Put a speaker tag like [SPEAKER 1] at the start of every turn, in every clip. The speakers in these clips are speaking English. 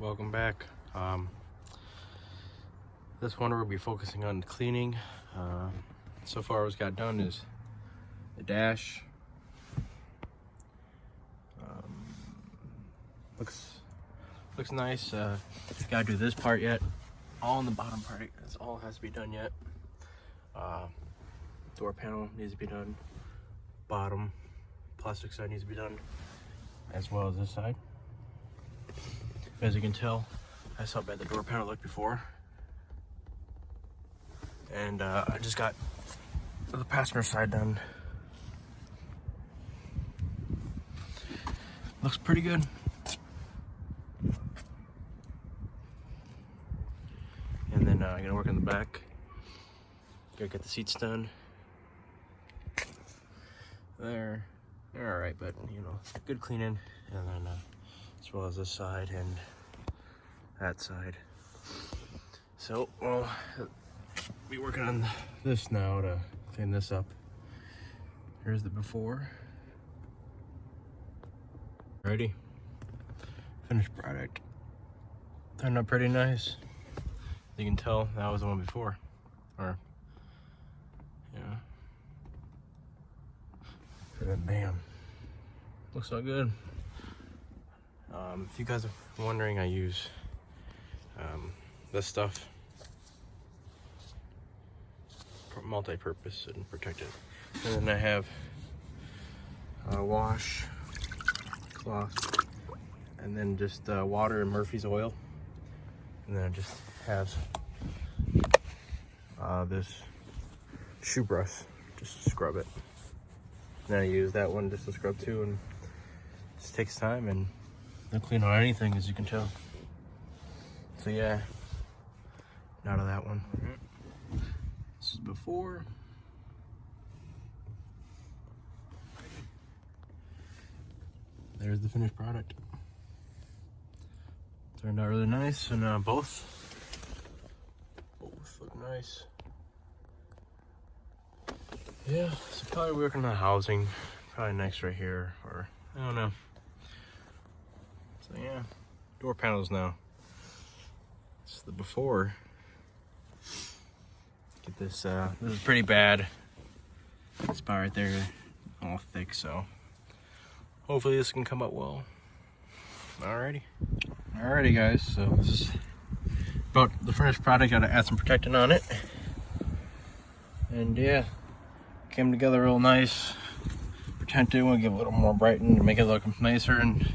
[SPEAKER 1] welcome back. This one we'll be focusing on cleaning. So far what's got done is the dash. Looks nice. Gotta do this part yet. All in the bottom part, that's all has to be done yet. Door panel needs to be done. Bottom plastic side needs to be done, as well as this side. As you can tell, that's how bad the door panel looked before. And I just got the passenger side done. Looks pretty good. And then I'm gonna work on the back. Gotta get the seats done. They're all right, but you know, good cleaning. And then as well as this side and that side. So, well, be working on this now to clean this up. Here's the before. Ready? Finished product. Turned out pretty nice. You can tell that was the one before. Or, yeah. And bam. Looks so good. If you guys are wondering, I use this stuff. Multi-purpose and protected. And then I have a wash cloth, and then just water and Murphy's oil, and then I just have this shoe brush just to scrub it. And I use that one just to scrub too, and it just takes time and don't clean on anything, as you can tell. So yeah, out of that one. This is before. There's the finished product. Turned out really nice, and both look nice. Yeah, so probably working on the housing, probably next right here, or I don't know. So yeah, door panels now. This is the before. Get this, this is pretty bad. This spot right there, all thick, so hopefully this can come out well. Alrighty guys, so this is about the finished product. Gotta add some protectant on it. And yeah, came together real nice. Protected, want to give it a little more brighten to make it look nicer. And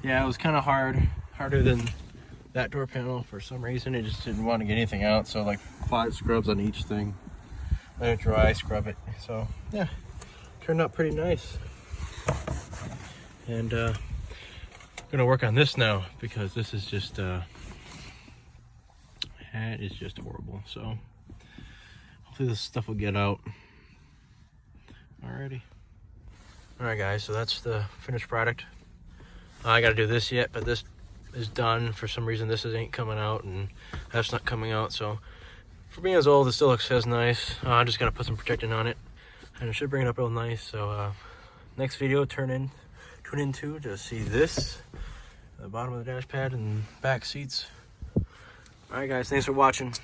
[SPEAKER 1] yeah, it was kind of harder than that door panel for some reason. It just didn't want to get anything out, so like 5 scrubs on each thing. Let it dry, scrub it. So yeah, turned out pretty nice. And I'm gonna work on this now, because this is just that is just horrible. So hopefully this stuff will get out. Alrighty. Alright guys, so that's the finished product. I gotta do this yet, but this is done. For some reason this ain't coming out, and that's not coming out. So for being as old, it still looks as nice. I just gotta put some protectant on it, and it should bring it up real nice. So next video, tune into to see this, the bottom of the dash pad and back seats. All right guys, thanks for watching.